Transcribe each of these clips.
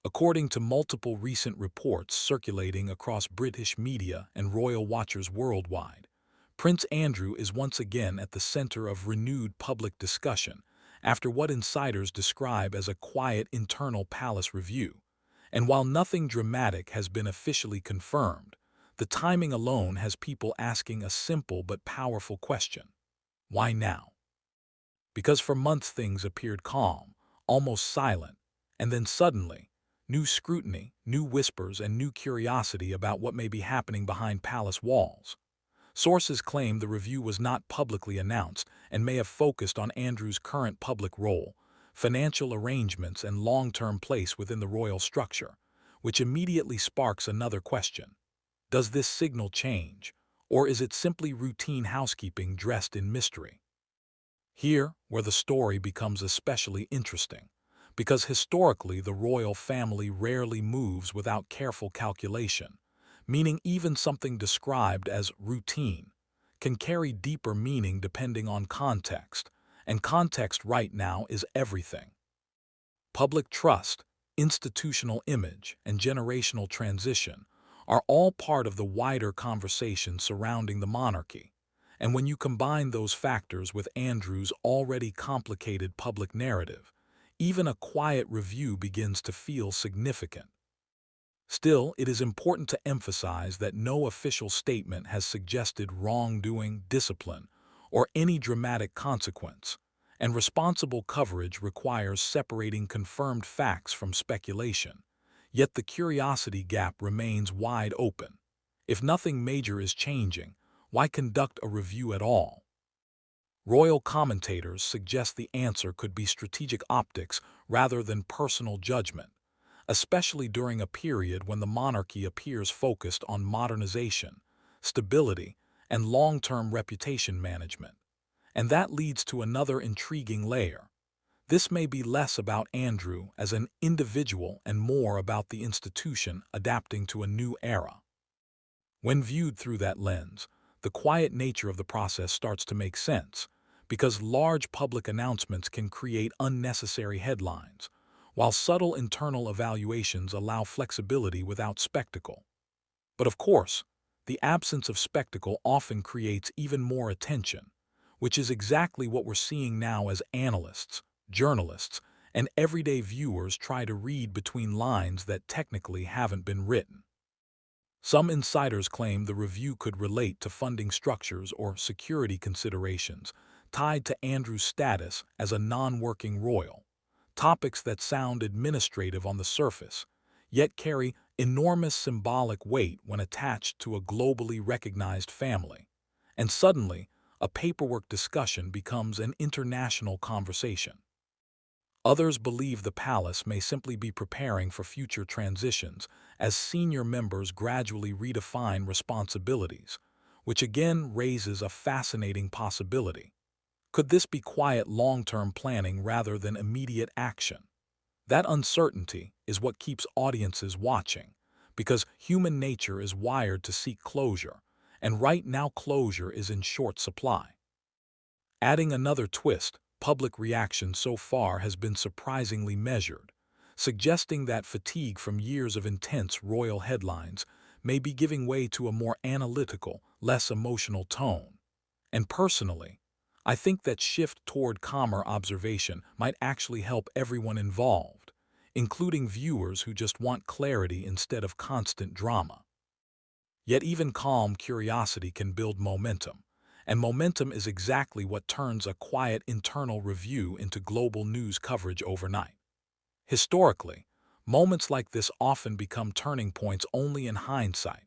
According to multiple recent reports circulating across British media and royal watchers worldwide, Prince Andrew is once again at the center of renewed public discussion after what insiders describe as a quiet internal palace review. And while nothing dramatic has been officially confirmed, the timing alone has people asking a simple but powerful question. Why now? Because for months things appeared calm, almost silent, and then suddenly, new scrutiny, new whispers, and new curiosity about what may be happening behind palace walls. Sources claim the review was not publicly announced and may have focused on Andrew's current public role, financial arrangements, and long-term place within the royal structure, which immediately sparks another question. Does this signal change, or is it simply routine housekeeping dressed in mystery? Here, where the story becomes especially interesting, because historically the royal family rarely moves without careful calculation, meaning even something described as routine can carry deeper meaning depending on context, and context right now is everything. Public trust, institutional image, and generational transition are all part of the wider conversation surrounding the monarchy. And when you combine those factors with Andrew's already complicated public narrative, even a quiet review begins to feel significant. Still, it is important to emphasize that no official statement has suggested wrongdoing, discipline, or any dramatic consequence, and responsible coverage requires separating confirmed facts from speculation. Yet the curiosity gap remains wide open. If nothing major is changing, why conduct a review at all? Royal commentators suggest the answer could be strategic optics rather than personal judgment, especially during a period when the monarchy appears focused on modernization, stability, and long-term reputation management. And that leads to another intriguing layer. This may be less about Andrew as an individual and more about the institution adapting to a new era. When viewed through that lens, the quiet nature of the process starts to make sense, because large public announcements can create unnecessary headlines, while subtle internal evaluations allow flexibility without spectacle. But of course, the absence of spectacle often creates even more attention, which is exactly what we're seeing now as analysts, journalists, and everyday viewers try to read between lines that technically haven't been written. Some insiders claim the review could relate to funding structures or security considerations tied to Andrew's status as a non-working royal, topics that sound administrative on the surface, yet carry enormous symbolic weight when attached to a globally recognized family. And suddenly, a paperwork discussion becomes an international conversation. Others believe the palace may simply be preparing for future transitions as senior members gradually redefine responsibilities, which again raises a fascinating possibility. Could this be quiet long-term planning rather than immediate action? That uncertainty is what keeps audiences watching, because human nature is wired to seek closure, and right now closure is in short supply. Adding another twist, public reaction so far has been surprisingly measured, suggesting that fatigue from years of intense royal headlines may be giving way to a more analytical, less emotional tone. And personally, I think that shift toward calmer observation might actually help everyone involved, including viewers who just want clarity instead of constant drama. Yet even calm curiosity can build momentum, and momentum is exactly what turns a quiet internal review into global news coverage overnight. Historically, moments like this often become turning points only in hindsight,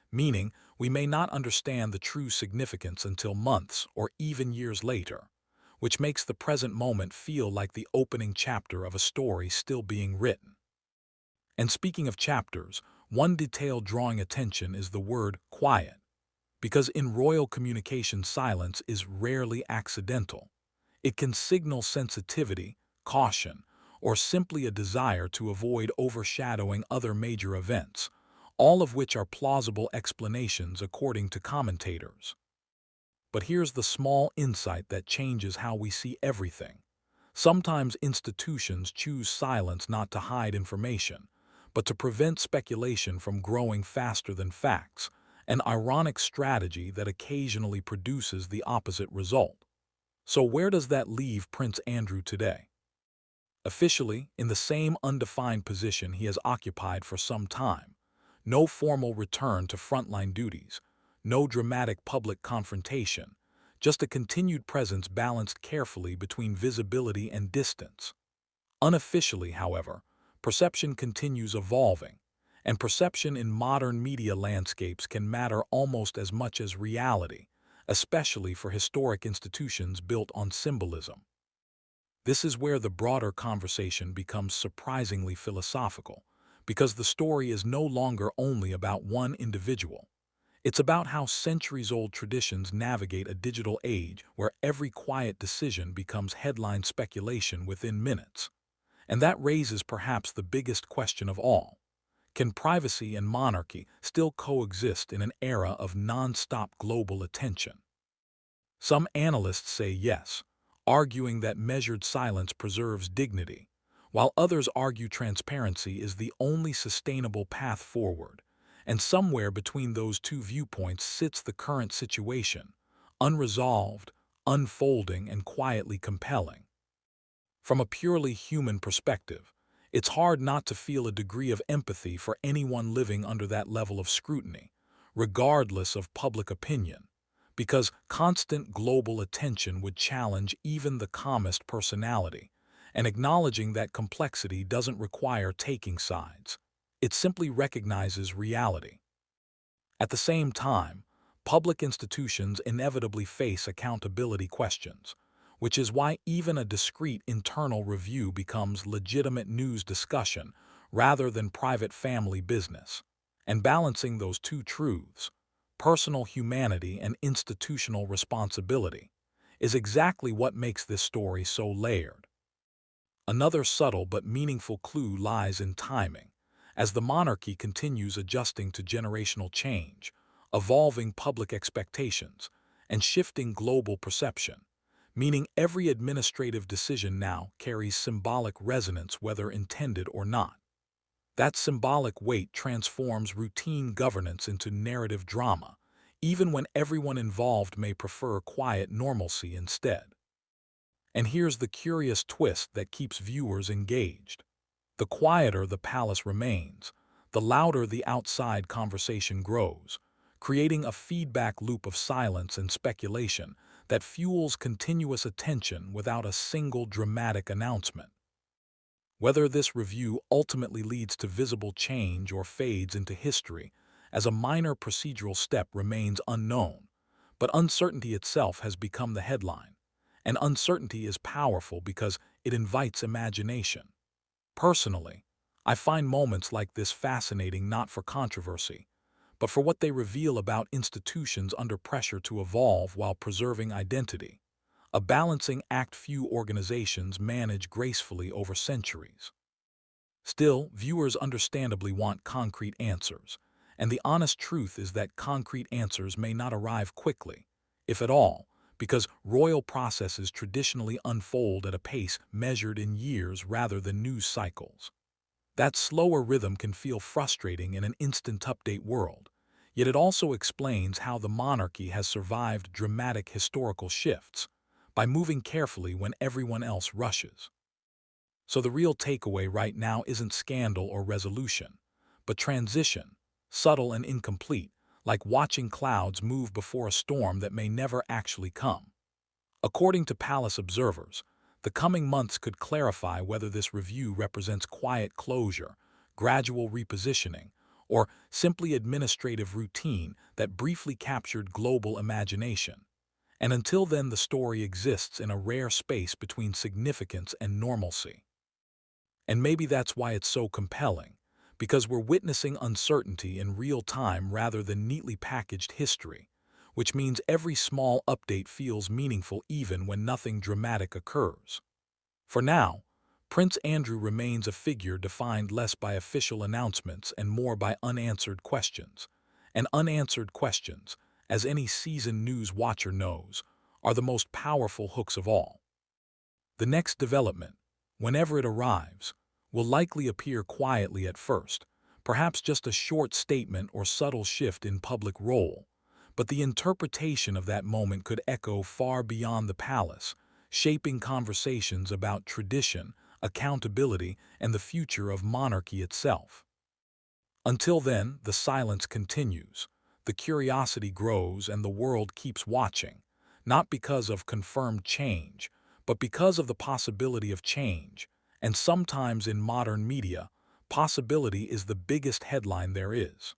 meaning we may not understand the true significance until months or even years later, which makes the present moment feel like the opening chapter of a story still being written. And speaking of chapters, one detail drawing attention is the word quiet, because in royal communication silence is rarely accidental. It can signal sensitivity, caution, or simply a desire to avoid overshadowing other major events, all of which are plausible explanations according to commentators. But here's the small insight that changes how we see everything. Sometimes institutions choose silence not to hide information, but to prevent speculation from growing faster than facts, an ironic strategy that occasionally produces the opposite result. So where does that leave Prince Andrew today? Officially, in the same undefined position he has occupied for some time. No formal return to frontline duties, no dramatic public confrontation, just a continued presence balanced carefully between visibility and distance. Unofficially, however, perception continues evolving, and perception in modern media landscapes can matter almost as much as reality, especially for historic institutions built on symbolism. This is where the broader conversation becomes surprisingly philosophical, because the story is no longer only about one individual. It's about how centuries-old traditions navigate a digital age where every quiet decision becomes headline speculation within minutes. And that raises perhaps the biggest question of all. Can privacy and monarchy still coexist in an era of non-stop global attention? Some analysts say yes, arguing that measured silence preserves dignity, while others argue transparency is the only sustainable path forward. And somewhere between those two viewpoints sits the current situation, unresolved, unfolding, and quietly compelling. From a purely human perspective, it's hard not to feel a degree of empathy for anyone living under that level of scrutiny, regardless of public opinion, because constant global attention would challenge even the calmest personality, and acknowledging that complexity doesn't require taking sides. It simply recognizes reality. At the same time, public institutions inevitably face accountability questions, which is why even a discreet internal review becomes legitimate news discussion rather than private family business. And balancing those two truths, personal humanity and institutional responsibility, is exactly what makes this story so layered. Another subtle but meaningful clue lies in timing. As the monarchy continues adjusting to generational change, evolving public expectations, and shifting global perception, meaning every administrative decision now carries symbolic resonance whether intended or not. That symbolic weight transforms routine governance into narrative drama, even when everyone involved may prefer quiet normalcy instead. And here's the curious twist that keeps viewers engaged. The quieter the palace remains, the louder the outside conversation grows, creating a feedback loop of silence and speculation that fuels continuous attention without a single dramatic announcement. Whether this review ultimately leads to visible change or fades into history as a minor procedural step remains unknown, but uncertainty itself has become the headline. And uncertainty is powerful because it invites imagination. Personally, I find moments like this fascinating not for controversy, but for what they reveal about institutions under pressure to evolve while preserving identity, a balancing act few organizations manage gracefully over centuries. Still, viewers understandably want concrete answers, and the honest truth is that concrete answers may not arrive quickly, if at all, because royal processes traditionally unfold at a pace measured in years rather than news cycles. That slower rhythm can feel frustrating in an instant update world, yet it also explains how the monarchy has survived dramatic historical shifts, by moving carefully when everyone else rushes. So the real takeaway right now isn't scandal or resolution, but transition, subtle and incomplete, like watching clouds move before a storm that may never actually come. According to palace observers, the coming months could clarify whether this review represents quiet closure, gradual repositioning, or simply administrative routine that briefly captured global imagination. And until then, the story exists in a rare space between significance and normalcy. And maybe that's why it's so compelling, because we're witnessing uncertainty in real time rather than neatly packaged history, which means every small update feels meaningful even when nothing dramatic occurs. For now, Prince Andrew remains a figure defined less by official announcements and more by unanswered questions. And unanswered questions, as any seasoned news watcher knows, are the most powerful hooks of all. The next development, whenever it arrives, will likely appear quietly at first, perhaps just a short statement or subtle shift in public role. But the interpretation of that moment could echo far beyond the palace, shaping conversations about tradition, accountability, and the future of monarchy itself. Until then, the silence continues. The curiosity grows and the world keeps watching, not because of confirmed change, but because of the possibility of change. And sometimes in modern media, possibility is the biggest headline there is.